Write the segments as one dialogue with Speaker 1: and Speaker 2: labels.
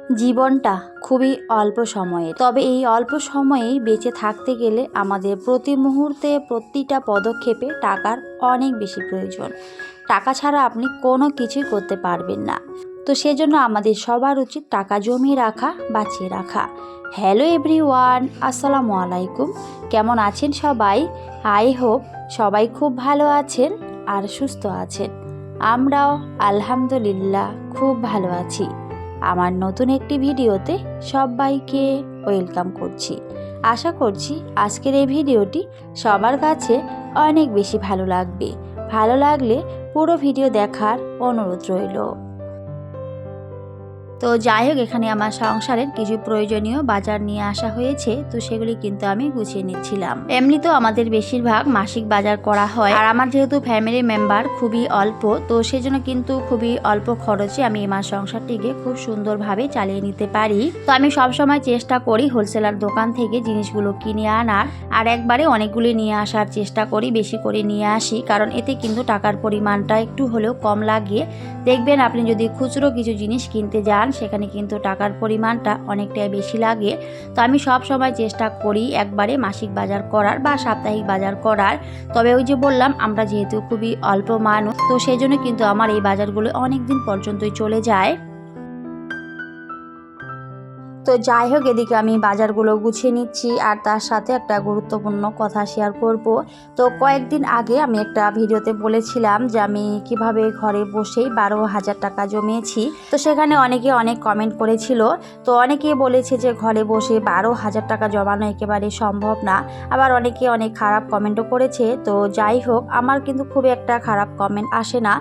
Speaker 1: জীবনটা খুবই অল্প সময়ের, তবে এই অল্প সময়েই বেঁচে থাকতে গেলে আমাদের প্রতি মুহূর্তে প্রতিটা পদক্ষেপে টাকার অনেক বেশি প্রয়োজন। টাকা ছাড়া আপনি কোনো কিছুই করতে পারবেন না। তো সেজন্য আমাদের সবার উচিত টাকা জমিয়ে রাখা, বাঁচিয়ে রাখা। হ্যালো এভরিওয়ান, আসসালামু আলাইকুম। কেমন আছেন সবাই? আই হোপ সবাই খুব ভালো আছেন আর সুস্থ আছেন। আমরাও আলহামদুলিল্লাহ খুব ভালো আছি। আমার নতুন একটি ভিডিওতে সবাইকে ওয়েলকাম করছি। আশা করছি আজকের এই ভিডিওটি সবার কাছে অনেক বেশি ভালো লাগবে। ভালো লাগলে পুরো ভিডিও দেখার অনুরোধ রইল। তো যাই হোক, এখানে আমার সংসারের কিছু প্রয়োজনীয় বাজার নিয়ে আসা হয়েছে, তো সেগুলি কিন্তু আমি গুছিয়ে নিচ্ছিলাম। এমনি তো আমাদের বেশিরভাগ মাসিক বাজার করা হয়, আর আমার যেহেতু ফ্যামিলি মেম্বার খুবই অল্প, তো সেজন্য কিন্তু খুবই অল্প খরচে আমি আমার সংসারটিকে খুব সুন্দরভাবে চালিয়ে নিতে পারি। তো আমি সবসময় চেষ্টা করি হোলসেলার দোকান থেকে জিনিসগুলো কিনে আনার, আর একবারে অনেকগুলি নিয়ে আসার চেষ্টা করি, বেশি করে নিয়ে আসি, কারণ এতে কিন্তু টাকার পরিমাণটা একটু হলেও কম লাগে। দেখবেন আপনি যদি খুচরো কিছু জিনিস কিনতে যান সেখানে কিন্তু টাকার পরিমাণটা অনেকটাই বেশি লাগে। তো আমি সব সময় চেষ্টা করি একবারে মাসিক বাজার করার বা সাপ্তাহিক বাজার করার। তবে ওই যে বললাম, আমরা যেহেতু খুবই অল্প মানুষ, তো সেই জন্য কিন্তু আমার এই বাজারগুলো অনেক দিন পর্যন্তই চলে যায়। তো যাই হোক, এদিকে আমি বাজারগুলো গুছিয়ে নিচ্ছি, আর তার সাথে একটা গুরুত্বপূর্ণ কথা শেয়ার করব। তো কয়েকদিন আগে আমি একটা ভিডিওতে বলেছিলাম যে আমি কিভাবে ঘরে বসেই 12,000 টাকা জমিয়েছি। তো সেখানে অনেকে অনেক কমেন্ট করেছিল। তো অনেকেই বলেছে যে ঘরে বসে 12,000 টাকা জমানো একেবারে সম্ভব না, আবার অনেকে অনেক খারাপ কমেন্টও করেছে। তো যাই হোক, আমার কিন্তু খুব একটা খারাপ কমেন্ট আসে না,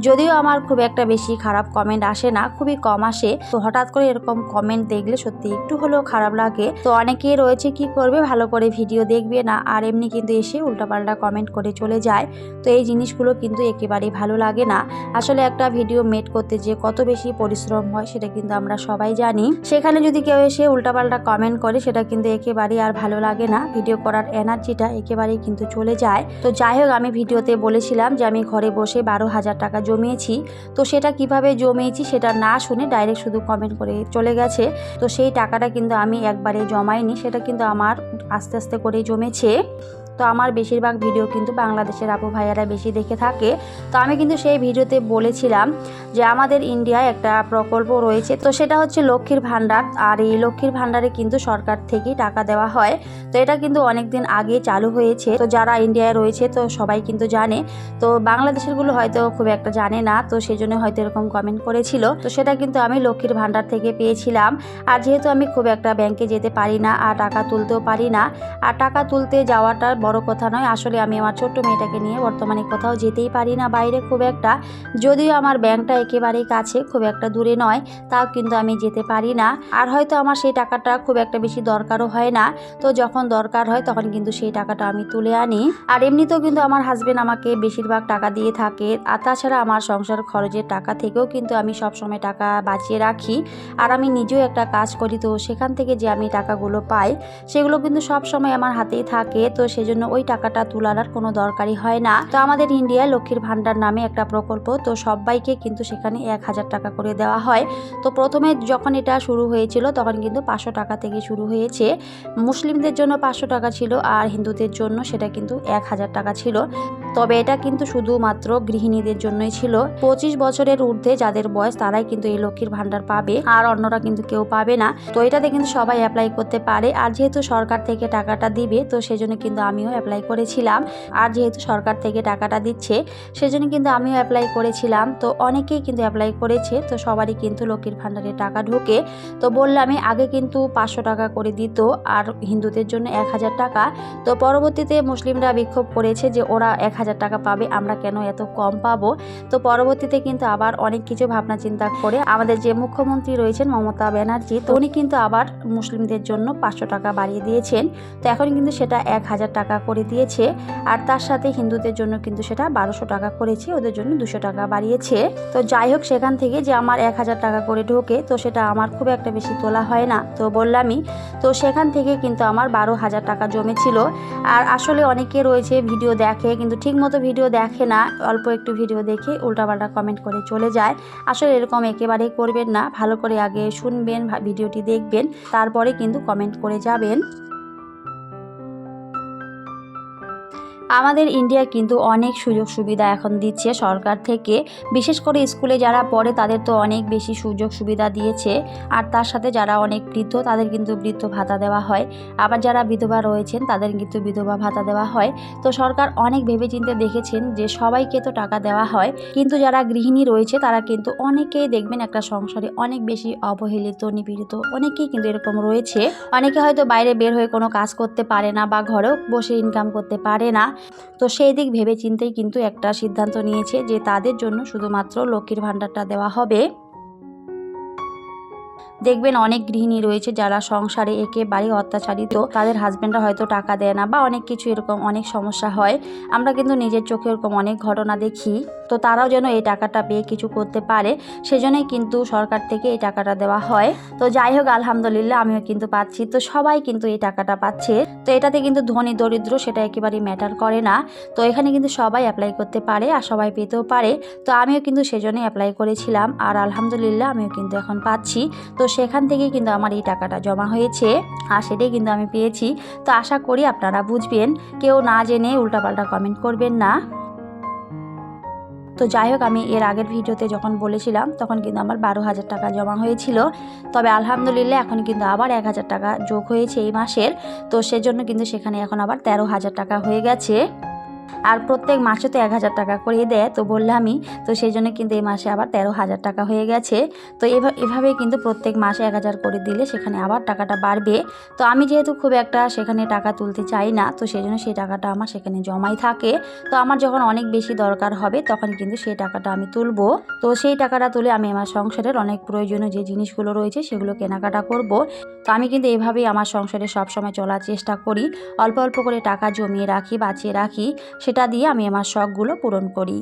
Speaker 1: যদিও আমার খুব একটা বেশি খারাপ কমেন্ট আসে না, খুবই কম আসে। তো হঠাৎ করে এরকম কমেন্ট দেখলে সত্যি একটু হলেও খারাপ লাগে। তো অনেকেই রয়েছে কি করবে, ভালো করে ভিডিও দেখবে না, আর এমনি কিন্তু এসে উল্টাপাল্টা কমেন্ট করে চলে যায়। তো এই জিনিসগুলো কিন্তু একেবারেই ভালো লাগে না। আসলে একটা ভিডিও মেড করতে যে কত বেশি পরিশ্রম হয় সেটা কিন্তু আমরা সবাই জানি। সেখানে যদি কেউ এসে উল্টাপাল্টা কমেন্ট করে সেটা কিন্তু একেবারেই আর ভালো লাগে না। ভিডিও করার এনার্জিটা একেবারেই কিন্তু চলে যায়। তো যাই হোক, আমি ভিডিওতে বলেছিলাম যে আমি ঘরে বসে 12,000 টাকা জমিয়েছি। তো সেটা কিভাবে জমিয়েছি সেটা না শুনে ডাইরেক্ট শুধু কমেন্ট করে চলে গেছে। তো সেই টাকাটা কিন্তু আমি একবারে জমাইনি, সেটা কিন্তু আমার আস্তে আস্তে করে জমেছে। তো আমার বেশিরভাগ ভিডিও কিন্তু বাংলাদেশের আপু ভাইয়ারা বেশি দেখে থাকে। তো আমি কিন্তু সেই ভিডিওতে বলেছিলাম যে আমাদের ইন্ডিয়ায় একটা প্রকল্প রয়েছে, তো সেটা হচ্ছে লক্ষ্মীর ভাণ্ডার। আর এই লক্ষ্মীর ভাণ্ডারে কিন্তু সরকার থেকেই টাকা দেওয়া হয়। তো এটা কিন্তু অনেক দিন আগে চালু হয়েছে। তো যারা ইন্ডিয়ায় রয়েছে তো সবাই কিন্তু জানে, তো বাংলাদেশেরগুলো হয়তো খুব একটা জানে না, তো সেই জন্য হয়তো এরকম কমেন্ট করেছিল। তো সেটা কিন্তু আমি লক্ষ্মীর ভাণ্ডার থেকে পেয়েছিলাম। আর যেহেতু আমি খুব একটা ব্যাংকে যেতে পারি না আর টাকা তুলতেও পারি না, আর টাকা তুলতে যাওয়াটা বড় কথা নয়, আসলে আমি আমার ছোট্ট মেয়েটাকে নিয়ে বর্তমানে কোথাও যেতেই পারি না বাইরে খুব একটা। যদিও আমার ব্যাংকটা একেবারেই কাছে, খুব একটা দূরে নয়, তাও কিন্তু আমি যেতে পারি না। আর হয়তো আমার সেই টাকাটা খুব একটা বেশি দরকারও হয় না। তো যখন দরকার হয় তখন কিন্তু সেই টাকাটা আমি তুলে আনি। আর এমনিতেও কিন্তু আমার হাজবেন্ড আমাকে বেশিরভাগ টাকা দিয়ে থাকে। আর তাছাড়া আমার সংসার খরচের টাকা থেকেও কিন্তু আমি সবসময় টাকা বাঁচিয়ে রাখি। আর আমি নিজেও একটা কাজ করি, তো সেখান থেকে যে আমি টাকাগুলো পাই সেগুলো কিন্তু সবসময় আমার হাতেই থাকে। তো সেজন্য ওই টাকাটা তোলার আর কোনো দরকারই হয় না। তো আমাদের ইন্ডিয়ায় লক্ষ্মীর ভাণ্ডার নামে একটা প্রকল্প, তো সবাইকে কিন্তু সেখানে 1,000 টাকা করে দেওয়া হয়। তো প্রথমে যখন এটা শুরু হয়েছিল তখন কিন্তু 500 টাকা থেকে শুরু হয়েছে। মুসলিমদের জন্য 500 টাকা ছিল, আর হিন্দুদের জন্য সেটা কিন্তু 1,000 টাকা ছিল। তবে এটা কিন্তু শুধুমাত্র গৃহিণীদের জন্যই ছিল। 25 বছরের ঊর্ধ্বে যাদের বয়স তারাই কিন্তু এই লক্ষ্মীর ভাণ্ডার পাবে, আর অন্যরা কিন্তু কেউ পাবে না। তো এটাতে কিন্তু সবাই অ্যাপ্লাই করতে পারে। আর যেহেতু সরকার থেকে টাকাটা দিবে, তো সেজন্য কিন্তু আমিও অ্যাপ্লাই করেছিলাম। আর যেহেতু সরকার থেকে টাকাটা দিচ্ছে সেজন্য কিন্তু আমিও অ্যাপ্লাই করেছিলাম। তো অনেকেই কিন্তু অ্যাপ্লাই করেছে, তো সবারই কিন্তু লক্ষ্মীর ভাণ্ডারে টাকা ঢোকে। তো বললামই, আগে কিন্তু 500 টাকা করে দিত, আর হিন্দুদের জন্য 1,000 টাকা। তো পরবর্তীতে মুসলিমরা বিক্ষোভ করেছে যে ওরা 1,000 টাকা পাবে, আমরা কেন এত কম পাবো। তো পরবর্তীতে কিন্তু আবার অনেক কিছু ভাবনা চিন্তা করে আমাদের যে মুখ্যমন্ত্রী রয়েছেন মমতা ব্যানার্জি, তো উনি কিন্তু আবার মুসলিমদের জন্য 500 টাকা বাড়িয়ে দিয়েছেন। তো এখন কিন্তু সেটা 1,000 টাকা করে দিয়েছে। আর তার সাথে হিন্দুদের জন্য কিন্তু সেটা 1200 টাকা করেছে, ওদের জন্য 200 টাকা বাড়িয়েছে। তো যাই হোক, সেখান থেকে যে আমার 1,000 টাকা করে ঢোকে, তো সেটা আমার খুব একটা বেশি তোলা হয় না। তো বললামই, তো সেখান থেকে কিন্তু আমার 12,000 টাকা জমেছিল। আর আসলে অনেকে রয়েছে ভিডিও দেখে কিন্তু ঠিক ঠিকমতো ভিডিও দেখে না, অল্প একটু ভিডিও দেখে উল্টাপাল্টা কমেন্ট করে চলে যায়। আসলে এরকম একেবারেই করবেন না, ভালো করে আগে শুনবেন, ভিডিওটি দেখবেন, তারপরে কিন্তু কমেন্ট করে যাবেন। আমাদের ইন্ডিয়ায় কিন্তু অনেক সুযোগ সুবিধা এখন দিচ্ছে সরকার থেকে, বিশেষ করে স্কুলে যারা পড়ে তাদের তো অনেক বেশি সুযোগ সুবিধা দিয়েছে। আর তার সাথে যারা অনেক বৃদ্ধ তাদের কিন্তু বৃদ্ধ ভাতা দেওয়া হয়, আবার যারা বিধবা রয়েছেন তাদের কিন্তু বিধবা ভাতা দেওয়া হয়। তো সরকার অনেক ভেবেচিন্তে দেখেছেন যে সবাইকে তো টাকা দেওয়া হয়, কিন্তু যারা গৃহিণী রয়েছে তারা কিন্তু অনেকেই দেখবেন একটা সংসারে অনেক বেশি অবহেলিত, নিপীড়িত, অনেকেই কিন্তু এরকম রয়েছে। অনেকে হয়তো বাইরে বের হয়ে কোনো কাজ করতে পারে না বা ঘরেও বসে ইনকাম করতে পারে না। তো সেই দিক ভেবে চিন্তেই কিন্তু একটা সিদ্ধান্ত নিয়েছে যে তাদের জন্য শুধুমাত্র লক্ষ্মীর ভাণ্ডারটা দেওয়া হবে। দেখবেন অনেক গৃহিণী রয়েছে যারা সংসারে একেবারে অত্যাচারিত, তাদের হাজব্যান্ডরা হয়তো টাকা দেয় না বা অনেক কিছু এরকম অনেক সমস্যা হয়। আমরা কিন্তু নিজের চোখে এরকম অনেক ঘটনা দেখি। তো তারাও যেন এই টাকাটা পেয়ে কিছু করতে পারে, সেজন্যই কিন্তু সরকার থেকে এই টাকাটা দেওয়া হয়। তো যাই হোক, আলহামদুলিল্লাহ আমিও কিন্তু পাচ্ছি, তো সবাই কিন্তু এই টাকাটা পাচ্ছে। তো এটাতে কিন্তু ধনী দরিদ্র সেটা একেবারেই ম্যাটার করে না। তো এখানে কিন্তু সবাই অ্যাপ্লাই করতে পারে আর সবাই পেতেও পারে। তো আমিও কিন্তু সেজন্যই অ্যাপ্লাই করেছিলাম, আর আলহামদুলিল্লাহ আমিও কিন্তু এখন পাচ্ছি। তো সেখান থেকেই কিন্তু আমার এই টাকাটা জমা হয়েছে আর সেটাই কিন্তু আমি পেয়েছি। তো আশা করি আপনারা বুঝবেন, কেউ না জেনে উল্টাপাল্টা কমেন্ট করবেন না। তো যাই হোক, আমি এর আগের ভিডিওতে যখন বলেছিলাম তখন কিন্তু আমার 12,000 টাকা জমা হয়েছিল। তবে আলহামদুলিল্লাহ এখন কিন্তু আবার 1,000 টাকা যোগ হয়েছে এই মাসের। তো সেজন্য কিন্তু সেখানে এখন আবার 13,000 টাকা হয়ে গেছে। আর প্রত্যেক মাসে তো 1,000 টাকা করে দেয়, তো বললামই, তো সেই জন্য কিন্তু এই মাসে আবার 13,000 টাকা হয়ে গেছে। তো এভাবেই কিন্তু প্রত্যেক মাসে 1,000 করে দিলে সেখানে আবার টাকাটা বাড়বে। তো আমি যেহেতু খুব একটা সেখানে টাকা তুলতে চাই না, তো সেই জন্য সেই টাকাটা আমার সেখানে জমাই থাকে। তো আমার যখন অনেক বেশি দরকার হবে তখন কিন্তু সেই টাকাটা আমি তুলবো। তো সেই টাকাটা তুলে আমি আমার সংসারের অনেক প্রয়োজনীয় যে জিনিসগুলো রয়েছে সেগুলো কেনাকাটা করব। তো আমি কিন্তু এভাবেই আমার সংসারে সবসময় চলার চেষ্টা করি, অল্প অল্প করে টাকা জমিয়ে রাখি, বাঁচিয়ে রাখি, সেটা দিয়ে আমি আমার শখগুলো পূরণ করি।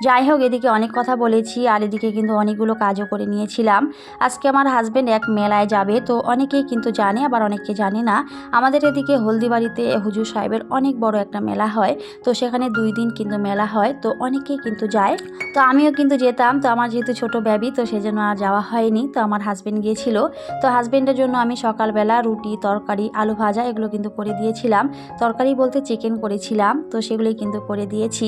Speaker 1: যাই হোক, এদিকে অনেক কথা বলেছি আর এদিকে কিন্তু অনেকগুলো কাজও করে নিয়েছিলাম। আজকে আমার হাজব্যান্ড এক মেলায় যাবে, তো অনেকেই কিন্তু জানে আবার অনেকে জানে না। আমাদের এদিকে হলদিবাড়িতে হুজুর সাহেবের অনেক বড় একটা মেলা হয়। তো সেখানে 2 দিন কিন্তু মেলা হয়, তো অনেকেই কিন্তু যায়। তো আমিও কিন্তু যেতাম, তো আমার যেহেতু ছোট বেবি তো সেজন্য আর যাওয়া হয়নি। তো আমার হাজব্যান্ড গিয়েছিল। তো হাজব্যান্ডের জন্য আমি সকালবেলা রুটি, তরকারি, আলু ভাজা এগুলো কিন্তু করে দিয়েছিলাম। তরকারি বলতে চিকেন করেছিলাম, তো সেগুলোই কিন্তু করে দিয়েছি।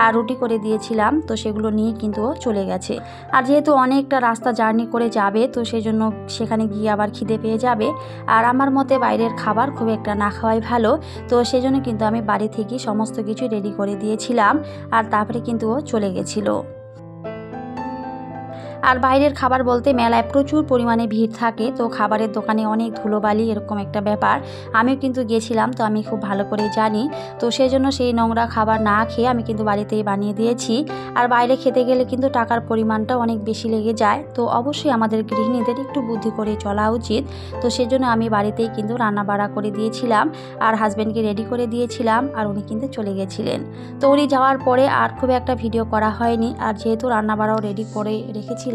Speaker 1: আর রুটি করে দিয়েছিলাম, তো সেগুলো নিয়ে কিন্তু চলে গেছে। আর যেহেতু অনেকটা রাস্তা জার্নি করে যাবে, তো সেই জন্য সেখানে গিয়ে আবার খিদে পেয়ে যাবে। আর আমার মতে বাইরের খাবার খুব একটা না খাওয়াই ভালো। তো সেই জন্য কিন্তু আমি বাড়ি থেকে সমস্ত কিছু রেডি করে দিয়েছিলাম, আর তারপরে কিন্তু চলে গেছিলো। আর বাইরের খাবার বলতে মেলায় প্রচুর পরিমাণে ভিড় থাকে, তো খাবারের দোকানে অনেক ধুলোবালি এরকম একটা ব্যাপার। আমিও কিন্তু গেছিলাম, তো আমি খুব ভালো করে জানি। তো সেই জন্য সেই নোংরা খাবার না খেয়ে আমি কিন্তু বাড়িতেই বানিয়ে দিয়েছি। আর বাইরে খেতে গেলে কিন্তু টাকার পরিমাণটা অনেক বেশি লেগে যায়, তো অবশ্যই আমাদের গৃহিণীদের একটু বুদ্ধি করে চলা উচিত। তো সেজন্য আমি বাড়িতেই কিন্তু রান্না বাড়া করে দিয়েছিলাম আর হাজব্যান্ডকে রেডি করে দিয়েছিলাম, আর উনি কিন্তু চলে গেছিলেন। তো উনি যাওয়ার পরে আর খুব একটা ভিডিও করা হয়নি, আর যেহেতু রান্না বাড়াও রেডি করে রেখেছিলাম।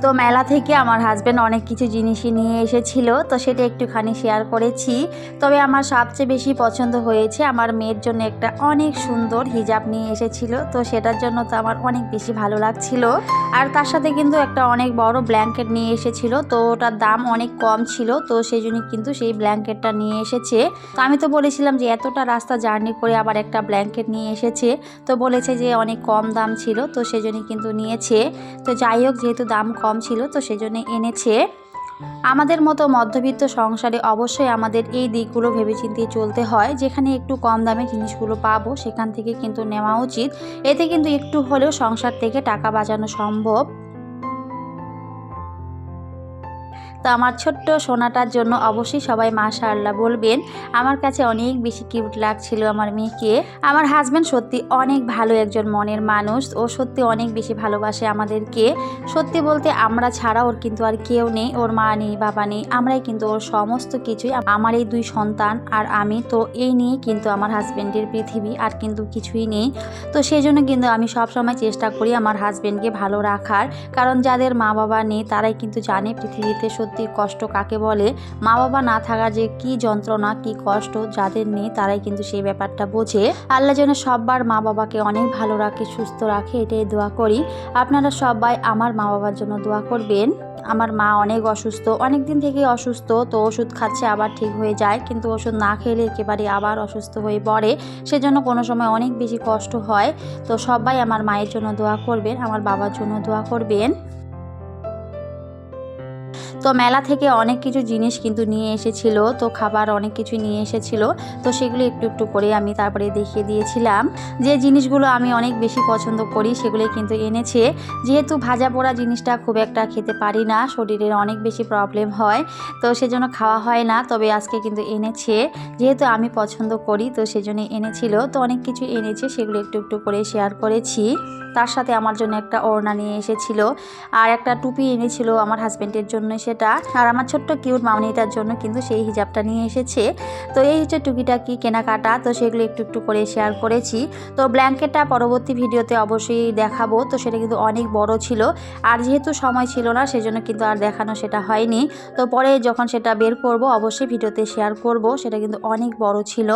Speaker 1: তো মেলা থেকে আমার হাজব্যান্ড অনেক কিছু জিনিসই নিয়ে এসেছিল, তো সেটা একটুখানি শেয়ার করেছি। তবে আমার সবচেয়ে বেশি পছন্দ হয়েছে আমার মেয়ের জন্য একটা অনেক সুন্দর হিজাব নিয়ে এসেছিল, তো সেটার জন্য তো আমার অনেক বেশি ভালো লাগছিল। আর তার সাথে কিন্তু একটা অনেক বড় ব্ল্যাঙ্কেট নিয়ে এসেছিল, তো ওটার দাম অনেক কম ছিল, তো সেই জন্য কিন্তু সেই ব্ল্যাঙ্কেটটা নিয়ে এসেছে। তো আমি তো বলেছিলাম যে এতটা রাস্তা জার্নি করে আবার একটা ব্ল্যাঙ্কেট নিয়ে এসেছে, তো বলেছে যে অনেক কম দাম ছিল, তো সেই জন্যই কিন্তু নিয়েছে। তো যাই হোক, যেহেতু দাম কম ছিল তো সেজন্য এনেছে। আমাদের মতো মধ্যবিত্ত সংসারে অবশ্যই আমাদের এই দিকগুলো ভেবেচিন্তে চলতে হয়। যেখানে একটু কম দামে জিনিসগুলো পাবো সেখান থেকে কিন্তু নেওয়া উচিত। এতে কিন্তু একটু হলেও সংসার থেকে টাকা বাঁচানো সম্ভব। তো আমার ছোট্ট সোনাটার জন্য অবশ্যই সবাই মাশাআল্লাহ বলবেন। আমার কাছে অনেক বেশি কিউট লাগছিল আমার মেয়েকে। আমার হাজব্যান্ড সত্যি অনেক ভালো একজন মনের মানুষ, ও সত্যি অনেক বেশি ভালোবাসে আমাদেরকে। সত্যি বলতে আমরা ছাড়া ওর কিন্তু আর কেউ নেই, ওর মা নেই, বাবা নেই, আমরাই কিন্তু ওর সমস্ত কিছুই। আমার এই 2 সন্তান আর আমি, তো এই নিয়ে কিন্তু আমার হাজব্যান্ডের পৃথিবী, আর কিন্তু কিছুই নেই। তো সেই জন্য কিন্তু আমি সবসময় চেষ্টা করি আমার হাজব্যান্ডকে ভালো রাখার, কারণ যাদের মা বাবা নেই তারাই কিন্তু জানে পৃথিবীতে সত্যি সত্যি কষ্ট কাকে বলে, মা বাবা না থাকা যে কি যন্ত্রণা কি কষ্ট যাদের নেই তারাই কিন্তু সেই ব্যাপারটা বোঝে। আল্লাহ যেন সববার মা বাবাকে অনেক ভালো রাখে, সুস্থ রাখে, এটাই দোয়া করি। আপনারা সবাই আমার মা বাবার জন্য দোয়া করবেন। আমার মা অনেক অসুস্থ, অনেক দিন থেকেই অসুস্থ, তো ওষুধ খাচ্ছে আবার ঠিক হয়ে যায়, কিন্তু ওষুধ না খেলে একেবারে আবার অসুস্থ হয়ে পড়ে, সেজন্য কোনো সময় অনেক বেশি কষ্ট হয়। তো সবাই আমার মায়ের জন্য দোয়া করবেন, আমার বাবার জন্য দোয়া করবেন। তো মেলা থেকে অনেক কিছু জিনিস কিন্তু নিয়ে এসেছিল, তো খাবার অনেক কিছু নিয়ে এসেছিল, তো সেগুলো একটু একটু করে আমি তারপরে দেখিয়ে দিয়েছিলাম। যে জিনিসগুলো আমি অনেক বেশি পছন্দ করি সেগুলোই কিন্তু এনেছে। যেহেতু ভাজা পোড়া জিনিসটা খুব একটা খেতে পারি না, শরীরের অনেক বেশি প্রবলেম হয়, তো সেজন্য খাওয়া হয় না। তবে আজকে কিন্তু এনেছে, যেহেতু আমি পছন্দ করি তো সেজন্যই এনেছিল। তো অনেক কিছু এনেছে, সেগুলো একটু একটু করে শেয়ার করেছি। তার সাথে আমার জন্য একটা ওড়না নিয়ে এসেছিল, আর একটা টুপি এনেছিল আমার হাজব্যান্ডের জন্য সেটা, আর আমার ছোট্ট কিউট মামনিটার জন্য কিন্তু সেই হিজাবটা নিয়ে এসেছে। তো এই হচ্ছে টুকিটাকি কেনাকাটা, তো সেগুলো একটু একটু করে শেয়ার করেছি। তো ব্ল্যাঙ্কেটটা পরবর্তী ভিডিওতে অবশ্যই দেখাবো, তো সেটা কিন্তু অনেক বড় ছিল, আর যেহেতু সময় ছিল না সেজন্য কিন্তু আর দেখানো সেটা হয়নি। তো পরে যখন সেটা বের করব অবশ্যই ভিডিওতে শেয়ার করব। সেটা কিন্তু অনেক বড় ছিল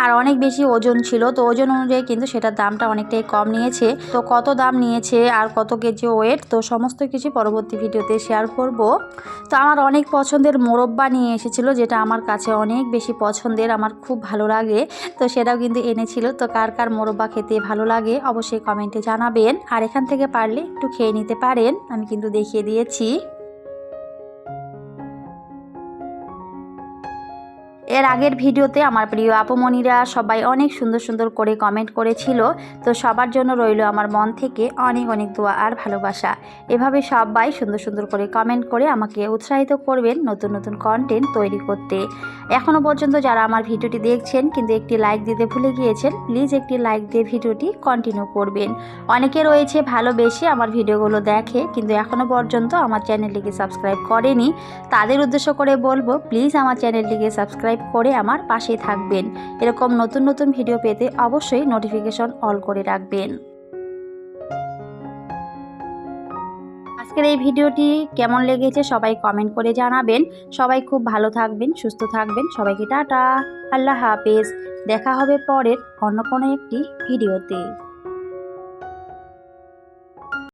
Speaker 1: আর অনেক বেশি ওজন ছিল, তো ওজন অনুযায়ী কিন্তু সেটার দামটা অনেকটাই কম নিয়েছে। তো কত দাম নিয়েছে আর কত কেজি ওয়েট, তো সমস্ত কিছু পরবর্তী ভিডিওতে শেয়ার করব। তো আমার অনেক পছন্দের মোরব্বা নিয়ে এসেছিল, যেটা আমার কাছে অনেক বেশি পছন্দের, আমার খুব ভালো লাগে, তো সেটাও কিন্তু এনেছিল। তো কার কার মোরব্বা খেতে ভালো লাগে অবশ্যই কমেন্টে জানাবেন, আর এখান থেকে পারলে একটু খেয়ে নিতে পারেন, আমি কিন্তু দেখিয়ে দিয়েছি। এর আগের ভিডিওতে আমার প্রিয় আপুমণিরা সবাই অনেক সুন্দর সুন্দর করে কমেন্ট করেছিল, তো সবার জন্য রইল আমার মন থেকে অনেক অনেক দোয়া আর ভালোবাসা। এভাবে সবাই সুন্দর সুন্দর করে কমেন্ট করে আমাকে উৎসাহিত করবেন নতুন নতুন কন্টেন্ট তৈরি করতে। এখনও পর্যন্ত যারা আমার ভিডিওটি দেখছেন কিন্তু একটি লাইক দিতে ভুলে গিয়েছেন, প্লিজ একটি লাইক দিয়ে ভিডিওটি কন্টিনিউ করবেন। অনেকে রয়েছে ভালোবেসে আমার ভিডিওগুলো দেখে কিন্তু এখনও পর্যন্ত আমার চ্যানেলটিকে সাবস্ক্রাইব করেনি, তাদের উদ্দেশ্য করে বলবো প্লিজ আমার চ্যানেলটিকে সাবস্ক্রাইব করে আমার পাশে থাকবেন। এরকম নতুন নতুন ভিডিও পেতে অবশ্যই নোটিফিকেশন অল করে রাখবেন। আজকের এই ভিডিওটি কেমন লেগেছে সবাই কমেন্ট করে জানাবেন। সবাই খুব ভালো থাকবেন, সুস্থ থাকবেন, সবাইকে টাটা, আল্লাহ হাফেজ। দেখা হবে পরের অন্য কোনো একটি ভিডিওতে।